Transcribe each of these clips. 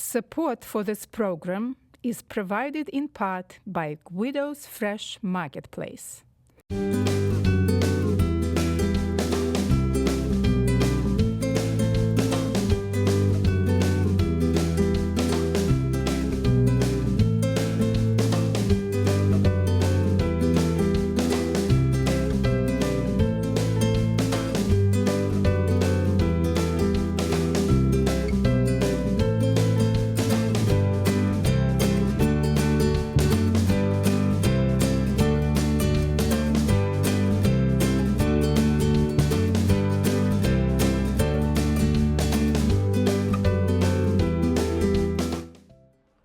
Support for this program is provided in part by Guido's Fresh Marketplace.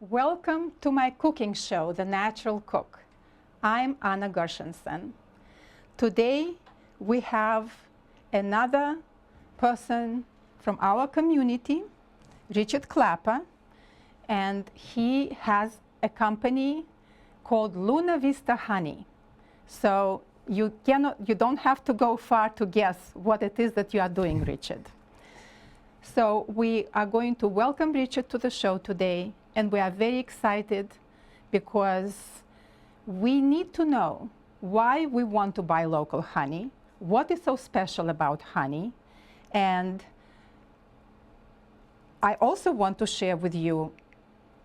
Welcome to my cooking show, The Natural Cook. I'm Anna Gershenson. Today we have another person from our community, Richard Clapper, and he has a company called Luna Vista Honey. So you don't have to go far to guess what it is that you are doing, Richard. So we are going to welcome Richard to the show today. And we are very excited because we need to know why we want to buy local honey, what is so special about honey, and I also want to share with you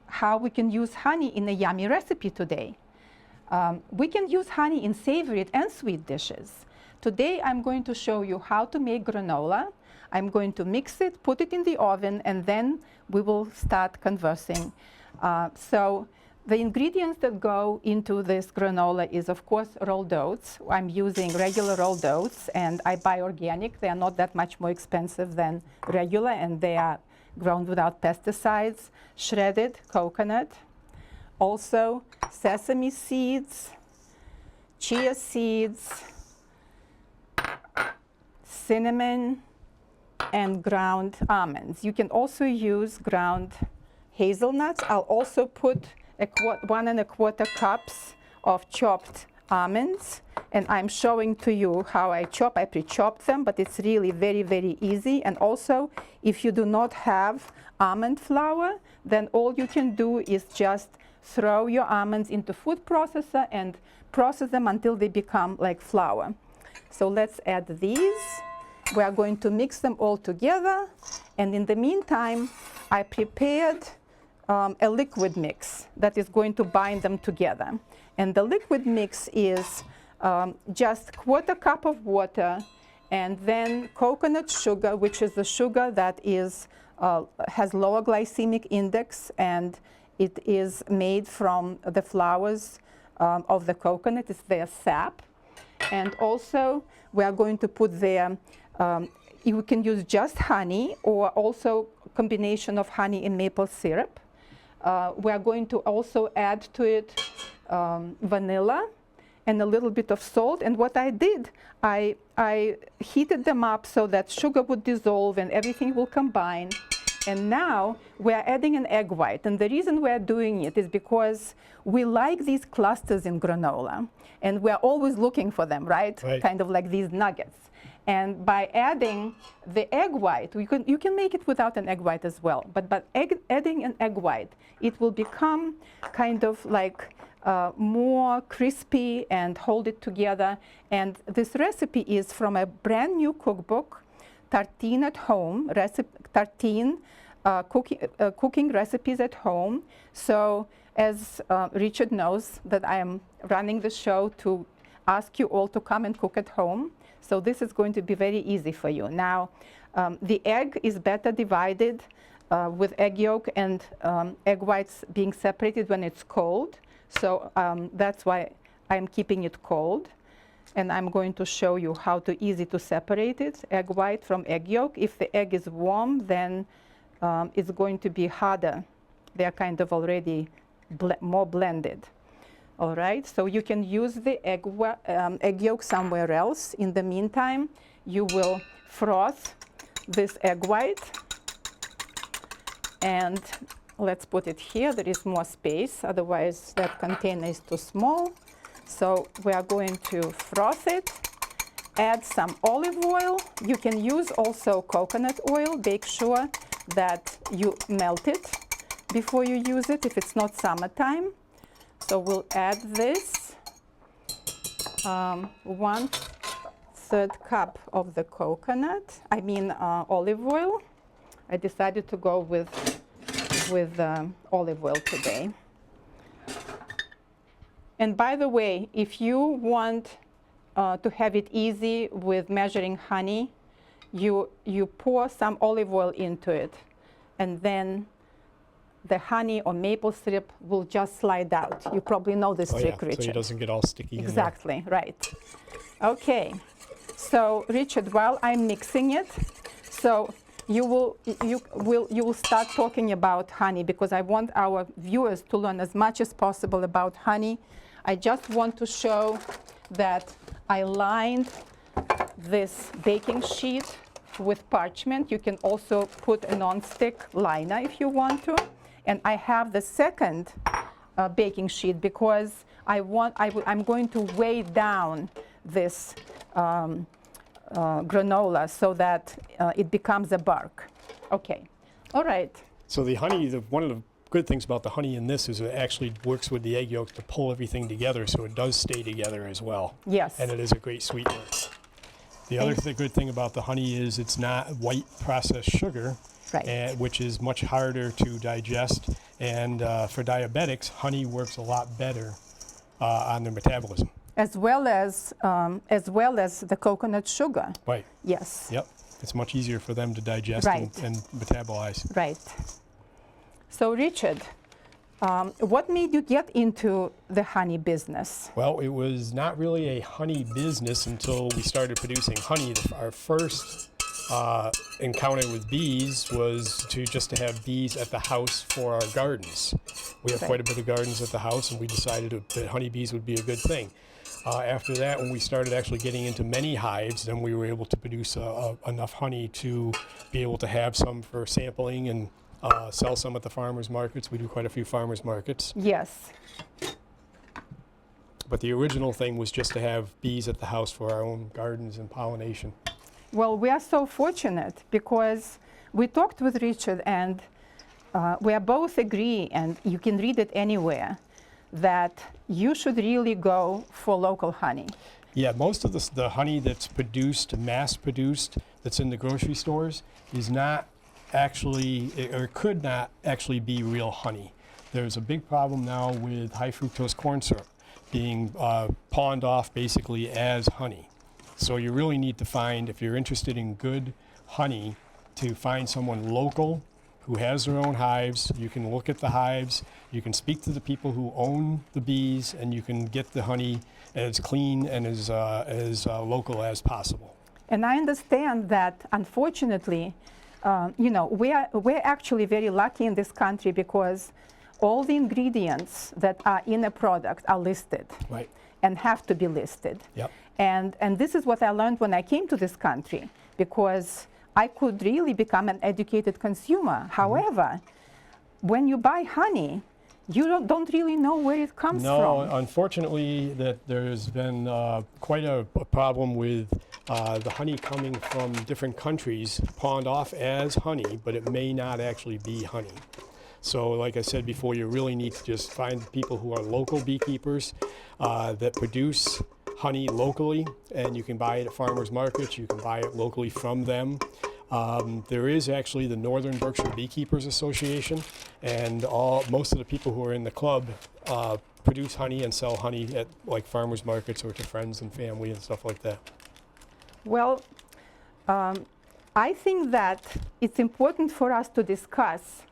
how we can use honey in a yummy recipe today. We can use honey in savory and sweet dishes. Today I'm going to show you how to make granola. I'm going to mix it, put it in the oven, and then we will start conversing. So the ingredients that go into this granola is, of course, rolled oats. I'm using regular rolled oats, and I buy organic. They are not that much more expensive than regular, and they are grown without pesticides. Shredded coconut, also sesame seeds, chia seeds, cinnamon, and ground almonds. You can also use ground hazelnuts. I'll also put 1 1/4 cups of chopped almonds, and I'm showing to you how I chop. I pre-chop them, but it's really very, very easy. And also, if you do not have almond flour, then all you can do is just throw your almonds into food processor and process them until they become like flour. So let's add these. We are going to mix them all together, and in the meantime, I prepared a liquid mix that is going to bind them together. And the liquid mix is just 1/4 cup of water, and then coconut sugar, which is the sugar that is has lower glycemic index, and it is made from the flowers of the coconut. It's their sap. And also, we are going to put there, you can use just honey or also combination of honey and maple syrup. We are going to also add to it vanilla and a little bit of salt. And what I did, I heated them up so that sugar would dissolve and everything will combine. And now we are adding an egg white. And the reason we are doing it is because we like these clusters in granola. And we are always looking for them, right? Kind of like these nuggets. And by adding the egg white, you can make it without an egg white as well. But by adding an egg white, it will become kind of like more crispy and hold it together. And this recipe is from a brand new cookbook, Tartine at Home, Tartine Cooking Recipes at Home. So as Richard knows that I am running the show to ask you all to come and cook at home. So this is going to be very easy for you. Now, the egg is better divided with egg yolk and egg whites being separated when it's cold. So that's why I'm keeping it cold. And I'm going to show you how easy to separate it, egg white from egg yolk. If the egg is warm, then it's going to be harder. They're kind of already more blended. All right, so you can use the egg yolk somewhere else. In the meantime, you will froth this egg white. And let's put it here. There is more space. Otherwise, that container is too small. So we are going to froth it. Add some olive oil. You can use also coconut oil. Make sure that you melt it before you use it if it's not summertime. So we'll add this 1/3 cup of the coconut, olive oil. I decided to go with olive oil today. And by the way, if you want to have it easy with measuring honey, you pour some olive oil into it, and then the honey or maple syrup will just slide out. You probably know this trick, Richard. So it doesn't get all sticky. Exactly, right. Okay, so Richard, while I'm mixing it, so you will start talking about honey, because I want our viewers to learn as much as possible about honey. I just want to show that I lined this baking sheet with parchment. You can also put a non-stick liner if you want to. And I have the second baking sheet because I'm going to weigh down this granola so that it becomes a bark. Okay, all right. So the honey, one of the good things about the honey in this is it actually works with the egg yolks to pull everything together, so it does stay together as well. Yes. And it is a great sweetener. The other good thing about the honey is it's not white processed sugar, right, which is much harder to digest. And for diabetics, honey works a lot better on their metabolism. As well as the coconut sugar. Right. Yes. Yep. It's much easier for them to digest and metabolize. Right. So Richard, what made you get into the honey business? Well, it was not really a honey business until we started producing honey. Our first encounter with bees was to have bees at the house for our gardens. We have quite a bit of gardens at the house, and we decided that honeybees would be a good thing. After that, when we started actually getting into many hives, then we were able to produce enough honey to be able to have some for sampling and sell some at the farmers markets. We do quite a few farmers markets. Yes. But the original thing was just to have bees at the house for our own gardens and pollination. Well, we are so fortunate because we talked with Richard, and we are both agree, and you can read it anywhere, that you should really go for local honey. Yeah, most of the honey that's produced, mass produced, that's in the grocery stores is not actually, or could not actually be real honey. There's a big problem now with high fructose corn syrup being pawned off basically as honey. So you really need to find, if you're interested in good honey, to find someone local who has their own hives. You can look at the hives, you can speak to the people who own the bees, and you can get the honey as clean and as local as possible. And I understand that, unfortunately, we're actually very lucky in this country because all the ingredients that are in a product are listed. Right. And have to be listed. Yep. And this is what I learned when I came to this country, because I could really become an educated consumer. However, when you buy honey, you don't really know where it comes from. No, unfortunately, there's been quite a problem with the honey coming from different countries, pawned off as honey, but it may not actually be honey. So like I said before, you really need to just find people who are local beekeepers that produce honey locally, and you can buy it at farmers markets, you can buy it locally from them. There is actually the Northern Berkshire Beekeepers Association, and most of the people who are in the club produce honey and sell honey at like farmers markets or to friends and family and stuff like that. Well, I think that it's important for us to discuss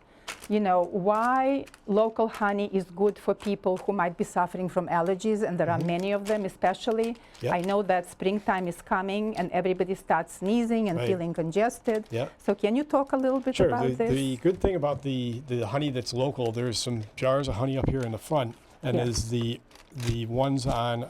why local honey is good for people who might be suffering from allergies, and there are many of them, especially. Yep. I know that springtime is coming and everybody starts sneezing and feeling congested. Yep. So can you talk a little bit about this? The good thing about the honey that's local, there's some jars of honey up here in the front, and there's the ones on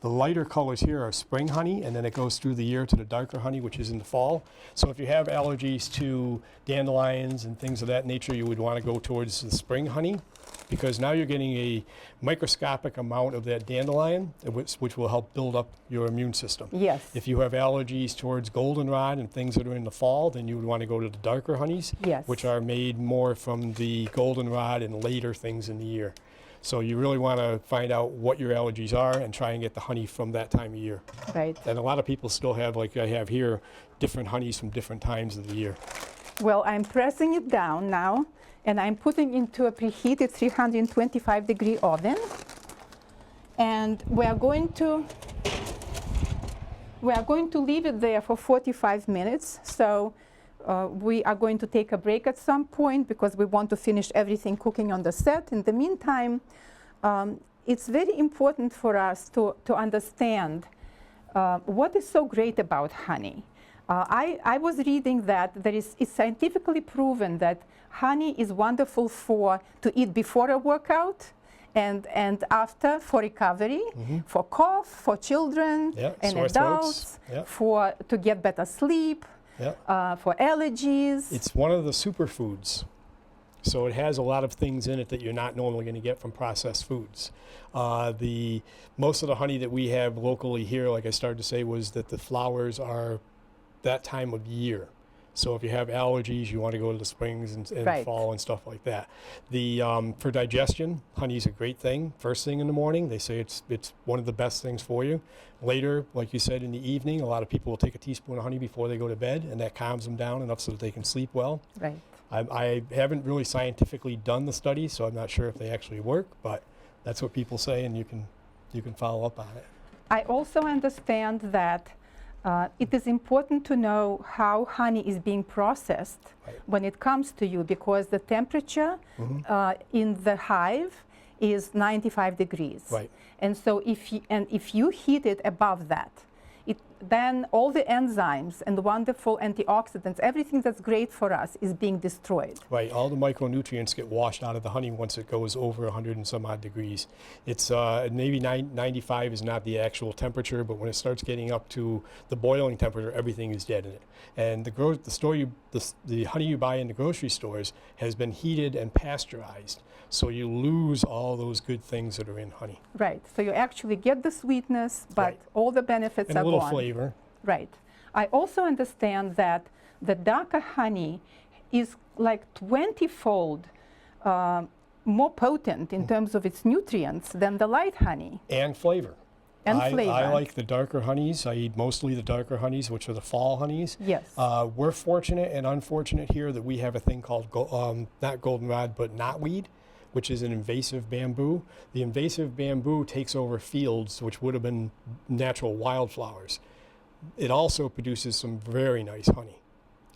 the lighter colors here are spring honey, and then it goes through the year to the darker honey, which is in the fall. So if you have allergies to dandelions and things of that nature, you would want to go towards the spring honey. because now you're getting a microscopic amount of that dandelion, which will help build up your immune system. Yes. If you have allergies towards goldenrod and things that are in the fall, then you would want to go to the darker honeys, Yes. which are made more from the goldenrod and later things in the year. So you really want to find out what your allergies are and try and get the honey from that time of year. Right. And a lot of people still have, like I have here, different honeys from different times of the year. Well, I'm pressing it down now, and I'm putting into a preheated 325-degree oven. And we are going to leave it there for 45 minutes. So we are going to take a break at some point because we want to finish everything cooking on the set. In the meantime, it's very important for us to understand what is so great about honey. I was reading that it's scientifically proven that honey is wonderful to eat before a workout and after for recovery, for cough, for children and sore adults, throats. to get better sleep, for allergies. It's one of the superfoods. So it has a lot of things in it that you're not normally going to get from processed foods. Most of the honey that we have locally here, like I started to say, was that the flowers are that time of year. So if you have allergies, you want to go to the springs and fall and stuff like that. For digestion, honey is a great thing. First thing in the morning, they say it's one of the best things for you. Later, like you said, in the evening, a lot of people will take a teaspoon of honey before they go to bed, and that calms them down enough so that they can sleep well. Right. I haven't really scientifically done the study, so I'm not sure if they actually work, but that's what people say, and you can follow up on it. I also understand that it is important to know how honey is being processed when it comes to you, because the temperature in the hive is 95 degrees. Right. And so if you heat it above that, then all the enzymes and the wonderful antioxidants, everything that's great for us, is being destroyed. Right, all the micronutrients get washed out of the honey once it goes over 100 and some odd degrees. It's maybe 95 is not the actual temperature, but when it starts getting up to the boiling temperature, everything is dead in it. And the honey you buy in the grocery stores has been heated and pasteurized. So you lose all those good things that are in honey. Right. So you actually get the sweetness, but all the benefits are gone. And a little flavor. Right. I also understand that the darker honey is like 20-fold more potent in terms of its nutrients than the light honey. And flavor. And flavor. I like the darker honeys. I eat mostly the darker honeys, which are the fall honeys. Yes. We're fortunate and unfortunate here that we have a thing called, not goldenrod, but knotweed, which is an invasive bamboo. The invasive bamboo takes over fields which would have been natural wildflowers. It also produces some very nice honey.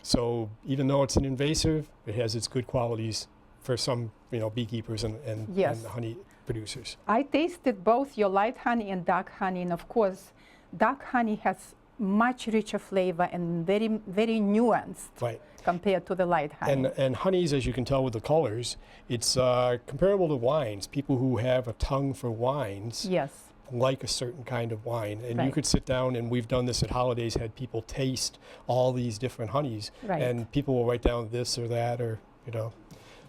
So even though it's an invasive, it has its good qualities for some beekeepers and honey producers. I tasted both your light honey and dark honey, and of course, dark honey has much richer flavor and very, very nuanced compared to the light honey. And honeys, as you can tell with the colors, it's comparable to wines. People who have a tongue for wines like a certain kind of wine. And you could sit down, and we've done this at holidays, had people taste all these different honeys. And people will write down this or that, or,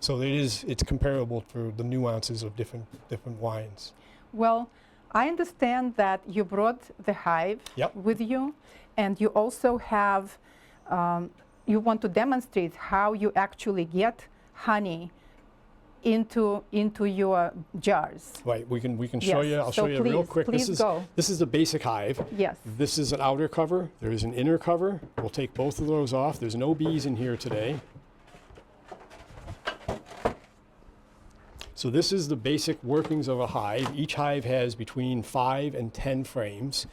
So it's comparable for the nuances of different wines. Well, I understand that you brought the hive with you, and you also have, you want to demonstrate how you actually get honey into your jars. Right, we can show you. I'll show you real quick. This is the basic hive. Yes. This is an outer cover. There is an inner cover. We'll take both of those off. There's no bees in here today. So this is the basic workings of a hive. Each hive has between 5 and 10 frames.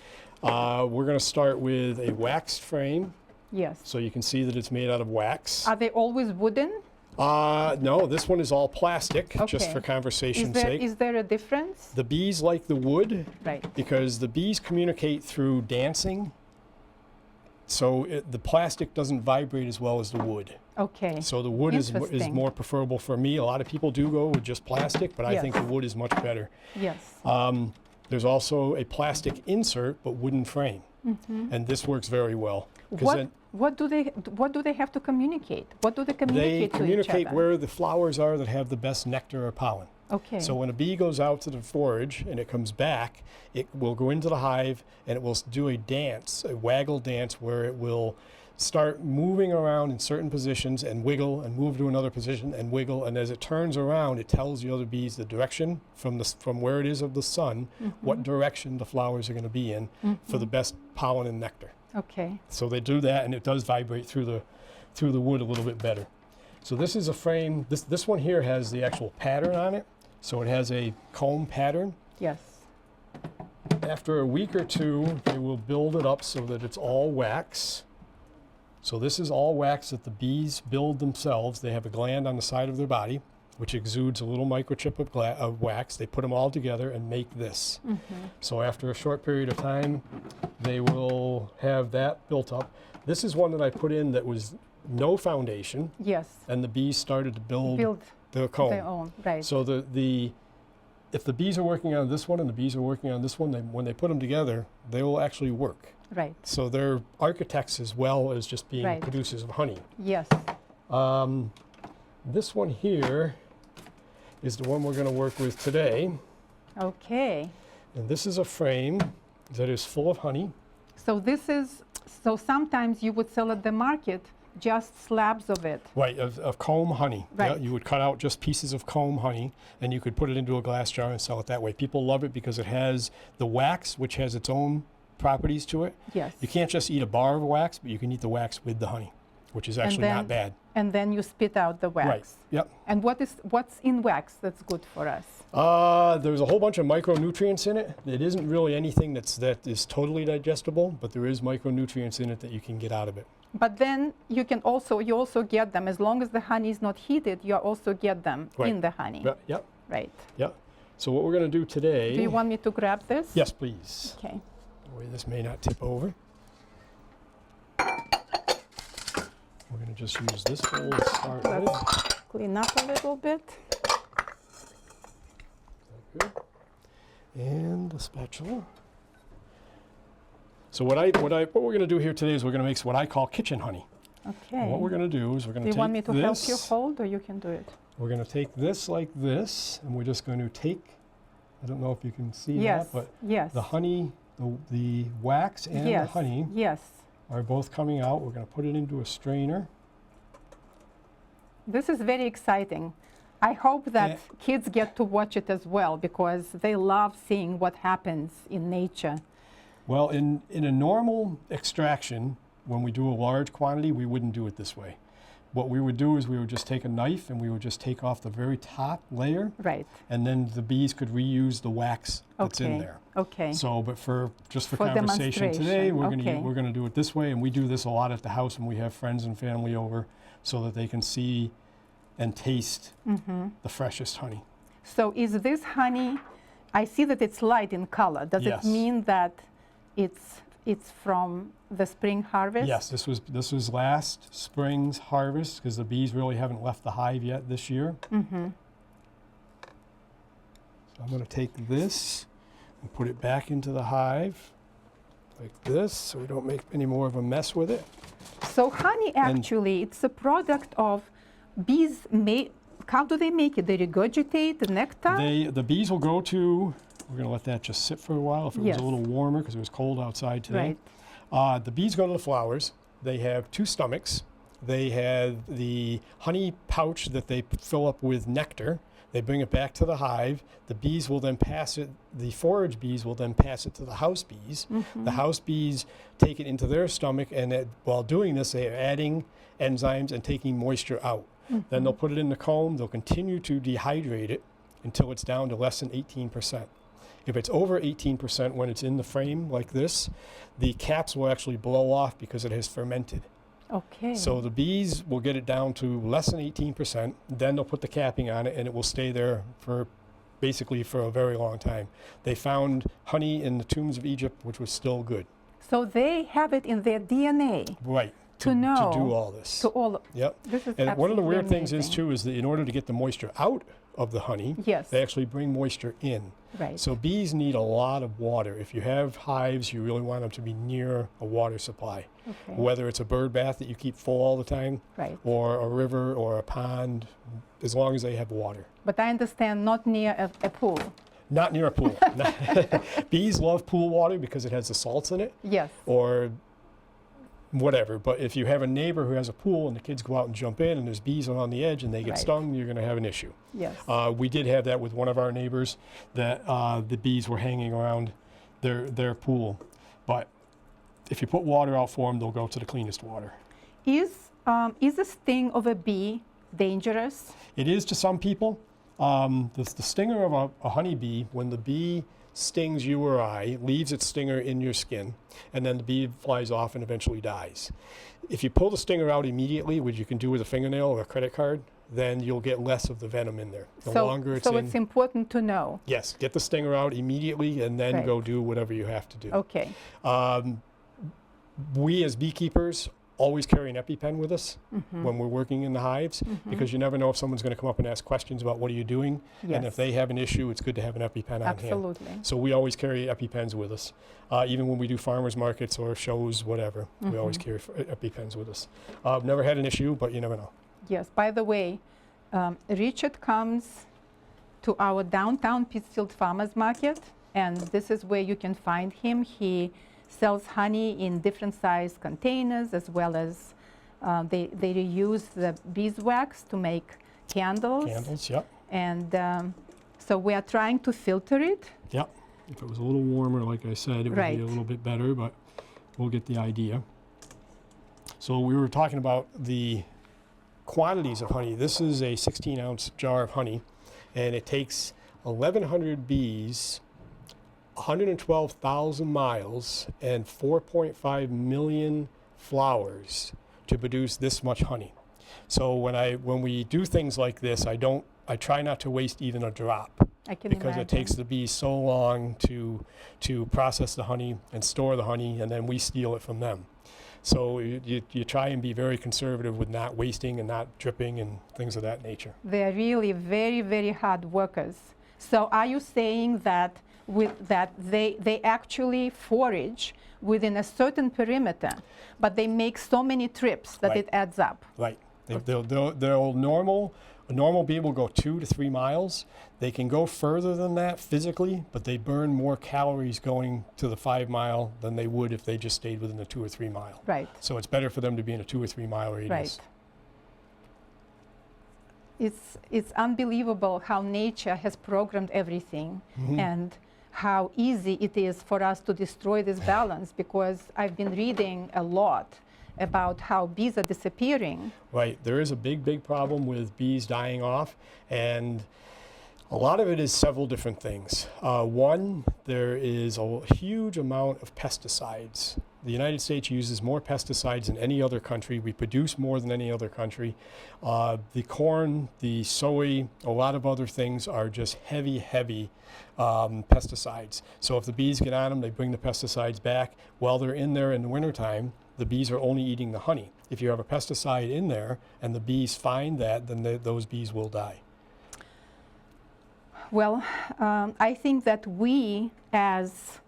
We're going to start with a waxed frame. Yes. So you can see that it's made out of wax. Are they always wooden? No, this one is all plastic, just for conversation's sake. Is there a difference? The bees like the wood, right? Because the bees communicate through dancing. So the plastic doesn't vibrate as well as the wood. Okay. So the wood is more preferable for me. A lot of people do go with just plastic, but I think the wood is much better. Yes. There's also a plastic insert, but wooden frame, and this works very well. What do they have to communicate? What do they communicate to each other? They communicate where the flowers are that have the best nectar or pollen. Okay. So when a bee goes out to the forage and it comes back, it will go into the hive and it will do a dance, a waggle dance, where it will start moving around in certain positions and wiggle and move to another position and wiggle. And as it turns around, it tells the other bees the direction from where it is of the sun, what direction the flowers are going to be in for the best pollen and nectar. Okay. So they do that, and it does vibrate through the wood a little bit better. So this is a frame. This one here has the actual pattern on it. So it has a comb pattern. Yes. After a week or two, they will build it up so that it's all wax. So this is all wax that the bees build themselves. They have a gland on the side of their body, which exudes a little microchip of wax. They put them all together and make this. So after a short period of time, they will have that built up. This is one that I put in that was no foundation. Yes. And the bees started to build their comb. Their own, right. So if the bees are working on this one and the bees are working on this one, when they put them together, they will actually work. Right. So they're architects as well as just being producers of honey. Yes. This one here is the one we're going to work with today. Okay. And this is a frame that is full of honey. So sometimes you would sell at the market just slabs of it. Right, of comb honey. Right. Yeah, you would cut out just pieces of comb honey, and you could put it into a glass jar and sell it that way. People love it because it has the wax, which has its own properties to it. Yes. You can't just eat a bar of wax, but you can eat the wax with the honey, which is actually not bad. And then you spit out the wax. Right, yep. And what's in wax that's good for us? There's a whole bunch of micronutrients in it. It isn't really anything that is totally digestible, but there is micronutrients in it that you can get out of it. But then you also get them, as long as the honey is not heated, you also get them in the honey. Yep. Right. Yep. So what we're going to do today... Do you want me to grab this? Yes, please. Okay. This may not tip over. We're going to just use this bowl to start with. Let's clean up a little bit. Good. And the spatula. So what we're going to do here today is we're going to make what I call kitchen honey. Okay. And what we're going to do is we're going to take this. Do you want me to help you hold, or you can do it? We're going to take this like this, and we're just going to take, I don't know if you can see that, but the honey, the wax and the honey are both coming out. We're going to put it into a strainer. This is very exciting. I hope that kids get to watch it as well, because they love seeing what happens in nature. Well, in a normal extraction, when we do a large quantity, we wouldn't do it this way. What we would do is we would just take a knife and we would just take off the very top layer. Right. And then the bees could reuse the wax that's in there. Okay. So, but just for conversation today, we're going to do it this way, and we do this a lot at the house when we have friends and family over, so that they can see and taste the freshest honey. So is this honey, I see that it's light in color. Does it mean that it's from the spring harvest? Yes, this was last spring's harvest, because the bees really haven't left the hive yet this year. So I'm going to take this and put it back into the hive like this, so we don't make any more of a mess with it. So honey, actually, it's a product of bees. How do they make it? They regurgitate the nectar? The bees will go to... We're going to let that just sit for a while if it was a little warmer, because it was cold outside today. Right. The bees go to the flowers. They have two stomachs. They have the honey pouch that they fill up with nectar. They bring it back to the hive. The bees will then pass it, the forage bees will then pass it to the house bees. The house bees take it into their stomach, and while doing this, they are adding enzymes and taking moisture out. Then they'll put it in the comb. They'll continue to dehydrate it until it's down to less than 18%. If it's over 18% when it's in the frame like this, the caps will actually blow off because it has fermented. Okay. So the bees will get it down to less than 18%, then they'll put the capping on it, and it will stay there for basically for a very long time. They found honey in the tombs of Egypt, which was still good. So they have it in their DNA. Right. To do all this. Yep. And one of the weird things is, too, is that in order to get the moisture out of the honey. Yes. They actually bring moisture in. Right. So bees need a lot of water. If you have hives, you really want them to be near a water supply. Okay. Whether it's a bird bath that you keep full all the time, Right. or a river or a pond, as long as they have water. But I understand not near a pool. Not near a pool. Bees love pool water because it has the salts in it, Yes. or whatever. But if you have a neighbor who has a pool and the kids go out and jump in and there's bees on the edge and they get Right. stung, you're going to have an issue. Yes. We did have that with one of our neighbors, that the bees were hanging around their pool. But if you put water out for them, they'll go to the cleanest water. Is the sting of a bee dangerous? It is to some people. The stinger of a honeybee, when the bee stings you or I, leaves its stinger in your skin, and then the bee flies off and eventually dies. If you pull the stinger out immediately, which you can do with a fingernail or a credit card, then you'll get less of the venom in there. The longer it's so in. it's important to know. Yes, get the stinger out immediately and then Right. go do whatever you have to do. Okay. We as beekeepers always carry an EpiPen with us when we're working in the hives, because you never know if someone's going to come up and ask questions about what are you doing. And if Yes. they have an issue, it's good to have an EpiPen on hand. Absolutely. So we always carry EpiPens with us. Even when we do farmers markets or shows, whatever, we always carry EpiPens with us. Never had an issue, but you never know. Yes. By the way, Richard comes to our downtown Pittsfield Farmers Market, and this is where you can find him. He sells honey in different size containers, as well as they reuse the beeswax to make candles. Candles, yep. And so we are trying to filter it. Yep. If it was a little warmer, like I said, it would Right. be a little bit better, but we'll get the idea. So we were talking about the quantities of honey. This is a 16-ounce jar of honey, and it takes 1,100 bees, 112,000 miles, and 4.5 million flowers to produce this much honey. So when we do things like this, I try not to waste even a drop, I can because imagine. it takes the bees so long to process the honey and store the honey, and then we steal it from them. So you try and be very conservative with not wasting and not dripping and things of that nature. They are really very, very hard workers. So are you saying that they actually forage within a certain perimeter, but they make so many trips that Right. it adds up? Right. A normal bee will go 2 to 3 miles. They can go further than that physically, but they burn more calories going to the 5 mile than they would if they just stayed within the 2 or 3 mile. Right. So it's better for them to be in a 2 or 3 mile radius. Right. It's unbelievable how nature has programmed everything, and how easy it is for us to destroy this balance, because I've been reading a lot about how bees are disappearing. Right. There is a big problem with bees dying off, and a lot of it is several different things. One, there is a huge amount of pesticides. The United States uses more pesticides than any other country. We produce more than any other country. The corn, the soy, a lot of other things are just heavy pesticides. So if the bees get on them, they bring the pesticides back. While they're in there in the wintertime, the bees are only eating the honey. If you have a pesticide in there and the bees find that, then those bees will die. Well, I think that we, as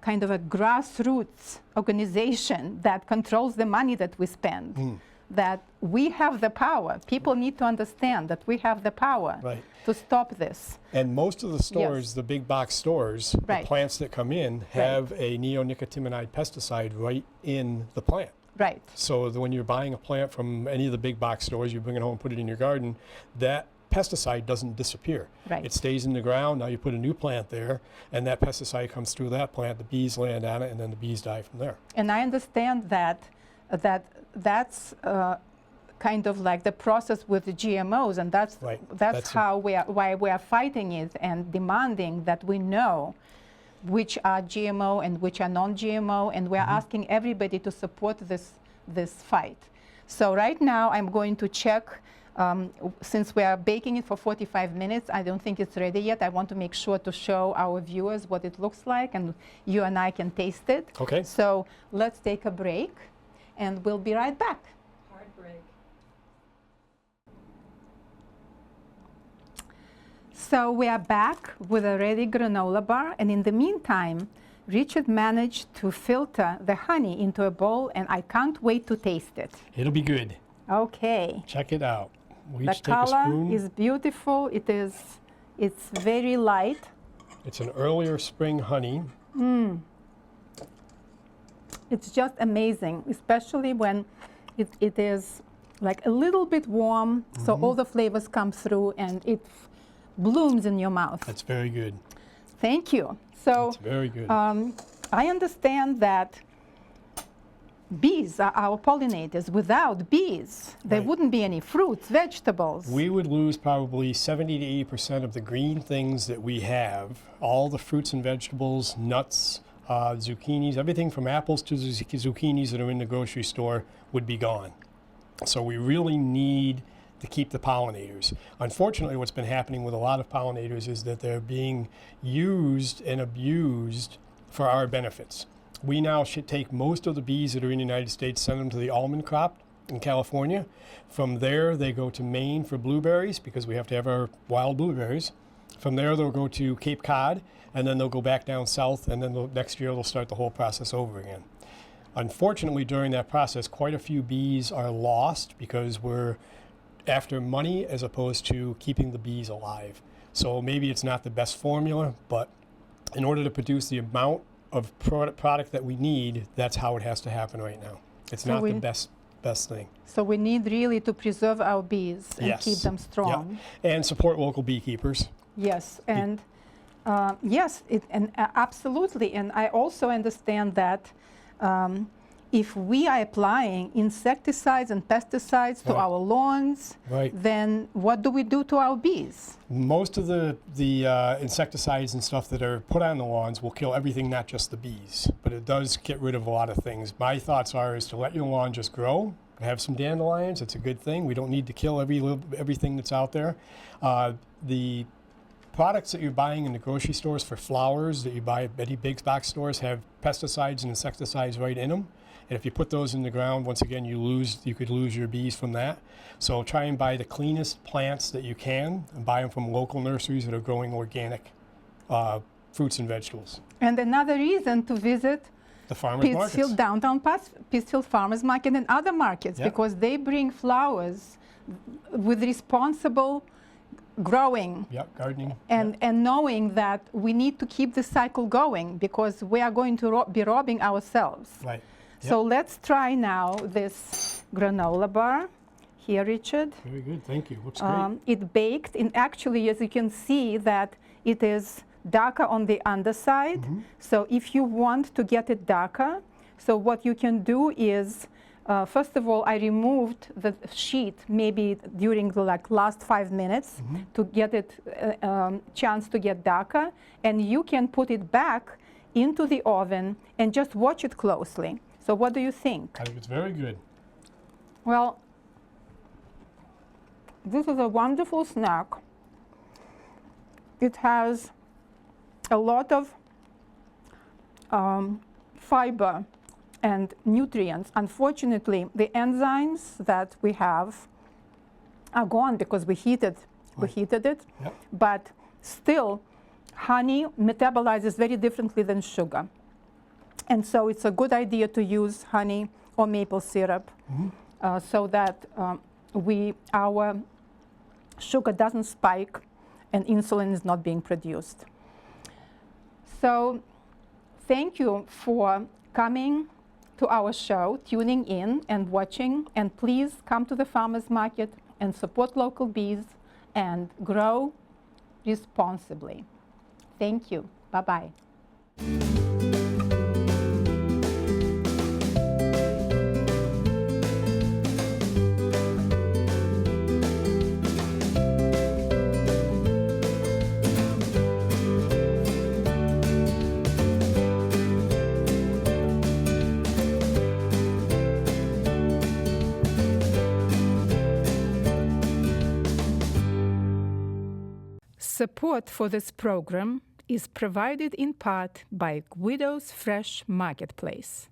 kind of a grassroots organization that controls the money that we spend, that we have the power. People need to understand that we have the power Right. to stop this. And most of the stores, Yes. the big box stores, Right. the plants that come in have a neonicotinoid pesticide right in the plant. Right. So when you're buying a plant from any of the big box stores, you bring it home and put it in your garden, that pesticide doesn't disappear. Right. It stays in the ground. Now you put a new plant there, and that pesticide comes through that plant. The bees land on it, and then the bees die from there. And I understand that's kind of like the process with the GMOs, and that's Right. that's That's how why we are fighting it and demanding that we know which are GMO and which are non-GMO, and we are asking everybody to support this fight. So right now I'm going to check. Since we are baking it for 45 minutes, I don't think it's ready yet. I want to make sure to show our viewers what it looks like, and you and I can taste it. Okay. So let's take a break, and we'll be right back. Hard break. So we are back with a ready granola bar, and in the meantime, Richard managed to filter the honey into a bowl, and I can't wait to taste it. It'll be good. Okay. Check it out. We The each take a color spoon. is beautiful. It's very light. It's an earlier spring honey. It's just amazing, especially when it is like a little bit warm, so all the flavors come through and it blooms in your mouth. That's very good. Thank you. So That's very good. I understand that bees are our pollinators. Without bees, there Right. wouldn't be any fruits, vegetables. We would lose probably 70 to 80% of the green things that we have. All the fruits and vegetables, nuts, zucchinis, everything from apples to zucchinis that are in the grocery store would be gone. So we really need to keep the pollinators. Unfortunately, what's been happening with a lot of pollinators is that they're being used and abused for our benefits. We now should take most of the bees that are in the United States, send them to the almond crop in California. From there, they go to Maine for blueberries because we have to have our wild blueberries. From there, they'll go to Cape Cod, and then they'll go back down south, and then next year they'll start the whole process over again. Unfortunately, during that process, quite a few bees are lost because we're after money as opposed to keeping the bees alive. So maybe it's not the best formula, but in order to produce the amount of product that we need, that's how it has to happen right now. It's So not the best thing. So we need really to preserve our bees and Yes. keep them strong. Yeah. And support local beekeepers. Yes, and absolutely. And I also understand that if we are applying insecticides and pesticides to Right. our lawns, Right. then what do we do to our bees? Most of the insecticides and stuff that are put on the lawns will kill everything, not just the bees, but it does get rid of a lot of things. My thoughts are is to let your lawn just grow, have some dandelions. It's a good thing. We don't need to kill everything that's out there. The products that you're buying in the grocery stores for flowers that you buy at any big box stores have pesticides and insecticides right in them. And if you put those in the ground, once again, you could lose your bees from that. So try and buy the cleanest plants that you can and buy them from local nurseries that are growing organic fruits and vegetables. And another reason to visit The farmers markets. Pittsfield, downtown Pittsfield Farmers Market and other markets, Yeah. because they bring flowers with responsible growing. Yep, gardening. And knowing that we need to keep the cycle going because we are going to be robbing ourselves. Right. So let's try now this granola bar. Here, Richard. Very good. Thank you. Looks great. It baked, and actually, as you can see, that it is darker on the underside. So if you want to get it darker, so what you can do is, first of all, I removed the sheet maybe during the last 5 minutes to get it chance to get darker, and you can put it back into the oven and just watch it closely. So what do you think? I think it's very good. Well, this is a wonderful snack. It has a lot of fiber and nutrients. Unfortunately, the enzymes that we have are gone because we heated it. Yep. But still, honey metabolizes very differently than sugar. And so it's a good idea to use honey or maple syrup so that our sugar doesn't spike and insulin is not being produced. So thank you for coming to our show, tuning in and watching. And please come to the farmers market and support local bees and grow responsibly. Thank you. Bye-bye. Support for this program is provided in part by Guido's Fresh Marketplace.